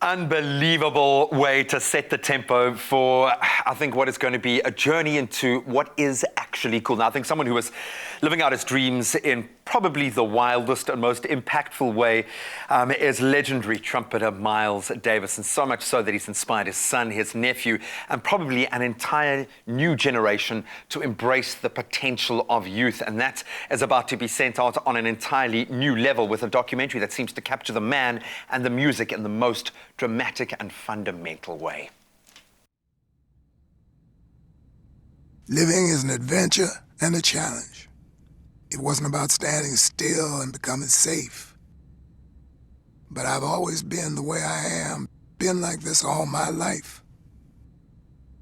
Unbelievable way to set the tempo for, I think, what is going to be a journey into what is actually cool. Now, I think someone who was living out his dreams in probably the wildest and most impactful way is legendary trumpeter Miles Davis, and so much so that he's inspired his son, his nephew, and probably an entire new generation to embrace the potential of youth. And that is about to be sent out on an entirely new level with a documentary that seems to capture the man and the music in the most dramatic and fundamental way. Living is an adventure and a challenge. It wasn't about standing still and becoming safe. But I've always been the way I am, been like this all my life.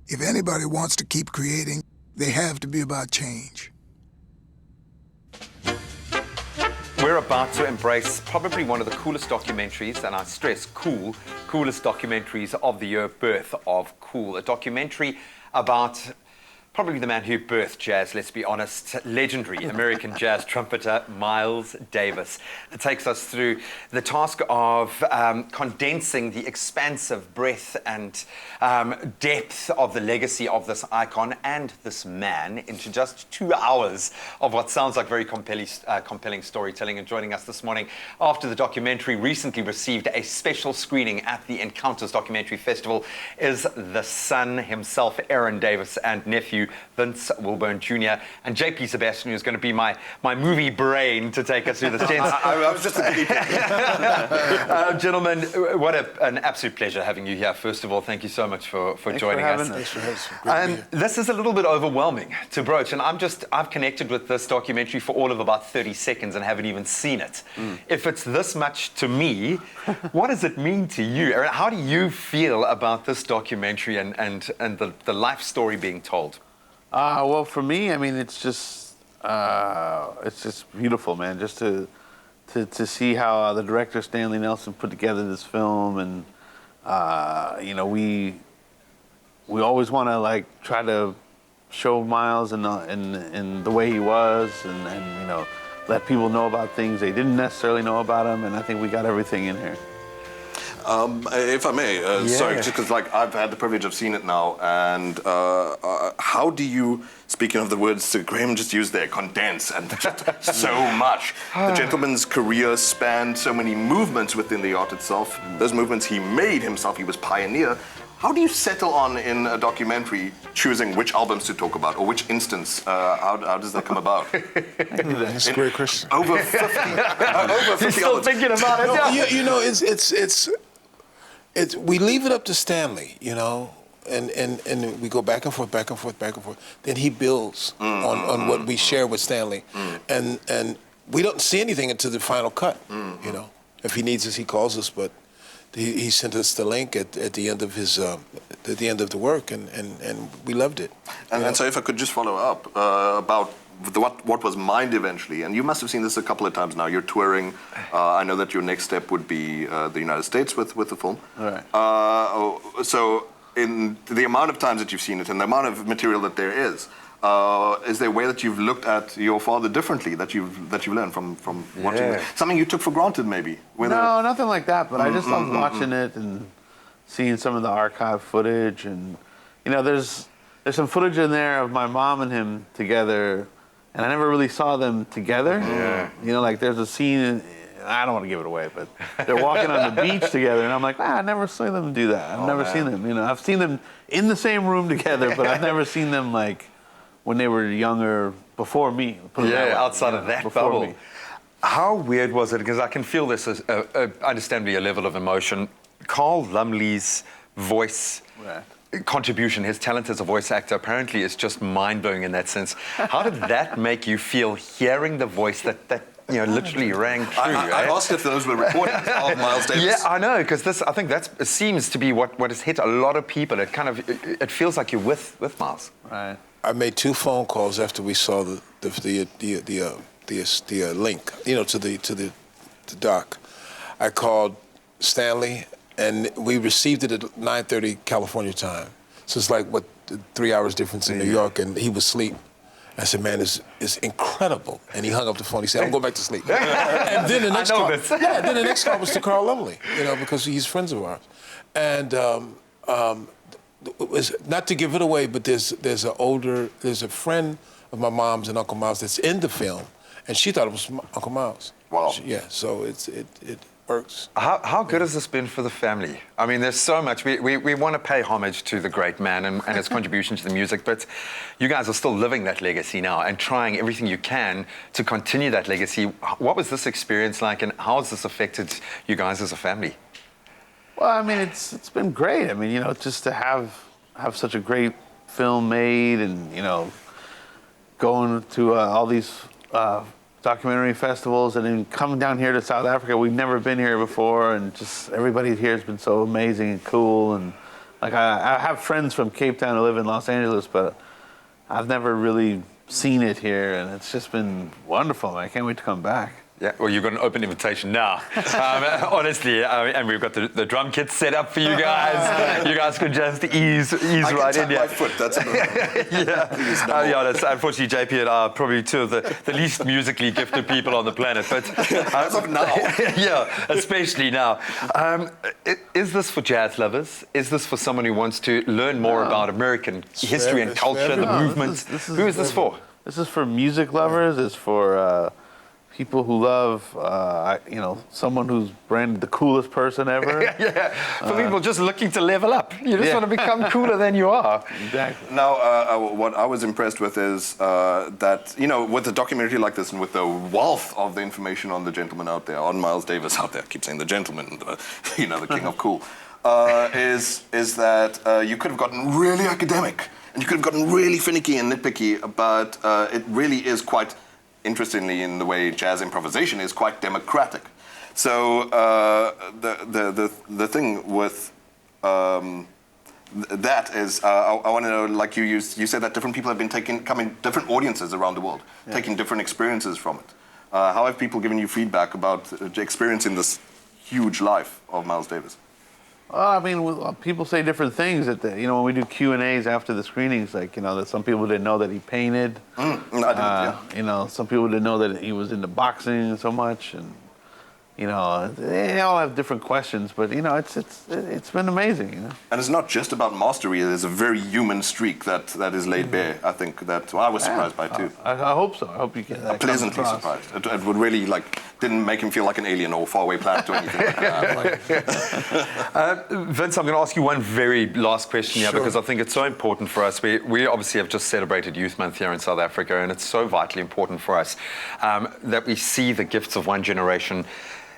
If anybody wants to keep creating, they have to be about change. We're about to embrace probably one of the coolest documentaries, and I stress coolest documentaries of the year, Birth of Cool. A documentary about probably the man who birthed jazz, let's be honest, legendary American jazz trumpeter Miles Davis. It takes us through the task of condensing the expansive breadth and depth of the legacy of this icon and this man into just 2 hours of what sounds like very compelling storytelling. And joining us this morning after the documentary recently received a special screening at the Encounters Documentary Festival is the son himself, Aaron Davis, and nephew Vince Wilburn Jr. and JP Sebastian, who's going to be my movie brain to take us through this. Gents, I was just a guinea pig. Gentlemen, what an absolute pleasure having you here. First of all, thank you so much for joining us. Thanks for having us. This is a little bit overwhelming to broach, and I've connected with this documentary for all of about 30 seconds and haven't even seen it. If it's this much to me, what does it mean to you, Aaron? How do you feel about this documentary and the life story being told? Well, for me, I mean, it's just beautiful, man. Just to see how the director Stanley Nelson put together this film, and you know, we always want to like try to show Miles in the way he was, and you know, let people know about things they didn't necessarily know about him, and I think we got everything in here. If I may, sorry, just because like I've had the privilege of seeing it now, and how do you, speaking of the words that Graham just used there, condense and just so much. The gentleman's career spanned so many movements within the art itself. Those movements he made himself, he was pioneer. How do you settle on, in a documentary, choosing which albums to talk about, or which instance? How does that come about? That's a great question. Over 50. Over 50 You're still albums. thinking about it? No, Yeah. you know, it's we leave it up to Stanley, you know, and we go back and forth, back and forth, back and forth. Then he builds on what we share with Stanley, and we don't see anything until the final cut. You know, if he needs us, he calls us, but he sent us the link at the end of his at the end of the work, and we loved it. And so if I could just follow up about what was mined eventually, and you must have seen this a couple of times now. You're touring. I know that your next step would be the United States with the film. All right. So in the amount of times that you've seen it and the amount of material that there is there a way that you've looked at your father differently, that you've learned from watching it? Something you took for granted, maybe? No, nothing like that. But I just loved watching it and seeing some of the archive footage, and you know, there's some footage in there of my mom and him together, and I never really saw them together. Yeah. You know, like there's a scene. I don't want to give it away, but they're walking on the beach together, and I'm like, I never saw them do that. I've never seen them. You know, I've seen them in the same room together, but I've never seen them like when they were younger, before me. Outside of that bubble. Me. How weird was it? Because I can feel this as understandably a level of emotion. Carl Lumley's voice contribution, his talent as a voice actor, apparently is just mind-blowing in that sense. How did that make you feel, hearing the voice that you know, literally rang true? I asked if those were recordings of Miles Davis. Yeah, I know, because I think that seems to be what has hit a lot of people. It kind of it feels like you're with Miles. Right. I made 2 phone calls after we saw the link, you know, to the doc. I called Stanley, and we received it at 9:30 California time. So it's like 3 hours difference in New York, and he was asleep. I said, man, it's incredible. And he hung up the phone. He said, I'm going back to sleep. And then the next call, then the next call was to Carl Lumley, because he's friends of ours. And it was, not to give it away, but there's a friend of my mom's and Uncle Miles that's in the film, and she thought it was Uncle Miles. Wow. Yeah, so it works. How good has this been for the family? I mean, there's so much. We want to pay homage to the great man and his contribution to the music, but you guys are still living that legacy now and trying everything you can to continue that legacy. What was this experience like, and how has this affected you guys as a family? Well, I mean, it's been great. I mean, just to have such a great film made, and going to all these documentary festivals, and then coming down here to South Africa. We've never been here before, and just everybody here has been so amazing and cool. And like I have friends from Cape Town who live in Los Angeles, but I've never really seen it here, and it's just been wonderful. I can't wait to come back. Yeah, well, you've got an open invitation now. Honestly, and we've got the drum kit set up for you guys. You guys could just ease right in. My foot. That's yeah. That's, unfortunately, JP and I are probably two of the least musically gifted people on the planet. But as of now, yeah, especially now. Is this for jazz lovers? Is this for someone who wants to learn more about American history and culture, the movements? Who is this for? This is for music lovers. It's for people who love, someone who's branded the coolest person ever. Yeah, for people just looking to level up. You just want to become cooler than you are. Exactly. Now, what I was impressed with is that, with a documentary like this and with the wealth of the information on the gentleman out there, on Miles Davis out there, I keep saying the gentleman, the king of cool, is that you could have gotten really academic and you could have gotten really finicky and nitpicky, but it really is quite, interestingly, in the way jazz improvisation is, quite democratic. So the thing with that is, I want to know, like you said that different people have been coming different audiences around the world, taking different experiences from it. How have people given you feedback about experiencing this huge life of Miles Davis? I mean, people say different things. When we do Q&As after the screenings, that some people didn't know that he painted. I didn't, some people didn't know that he was into boxing so much, and they all have different questions. But it's been amazing. And it's not just about mastery. There's a very human streak that is laid bare. I think that I was surprised by too. I hope so. I hope you get that. Pleasantly surprised. It would really didn't make him feel like an alien or faraway planet or anything like that. Vince, I'm going to ask you one very last question here, because I think it's so important for us. We obviously have just celebrated Youth Month here in South Africa, and it's so vitally important for us that we see the gifts of one generation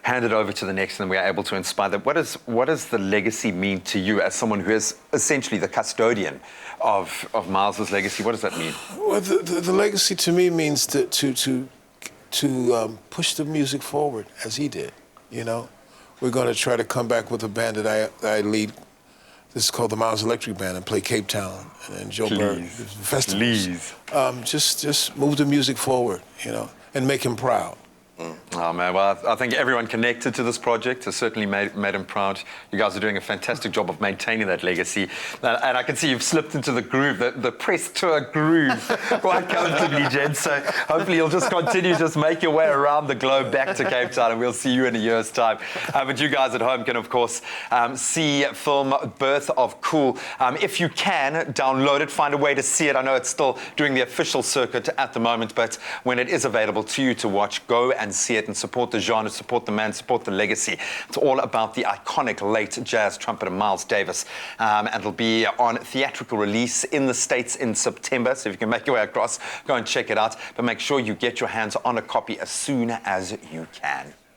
handed over to the next, and we are able to inspire them. What does the legacy mean to you as someone who is essentially the custodian of Miles's legacy? What does that mean? Well, the legacy to me means to push the music forward as he did. We're going to try to come back with a band that I lead. This is called the Miles Electric Band, and play Cape Town and Joburg festivals. Just move the music forward, and make him proud. Oh man, well, I think everyone connected to this project has certainly made him proud. You guys are doing a fantastic job of maintaining that legacy. And I can see you've slipped into the groove, the press tour groove, quite comfortably, Jen. So hopefully you'll just continue, just make your way around the globe back to Cape Town, and we'll see you in a year's time. But you guys at home can, of course, see film Birth of Cool. If you can, download it, find a way to see it. I know it's still doing the official circuit at the moment, but when it is available to you to watch, go and see it and support the genre, support the man, support the legacy. It's all about the iconic late jazz trumpeter Miles Davis. And it'll be on theatrical release in the States in September. So if you can make your way across, go and check it out. But make sure you get your hands on a copy as soon as you can.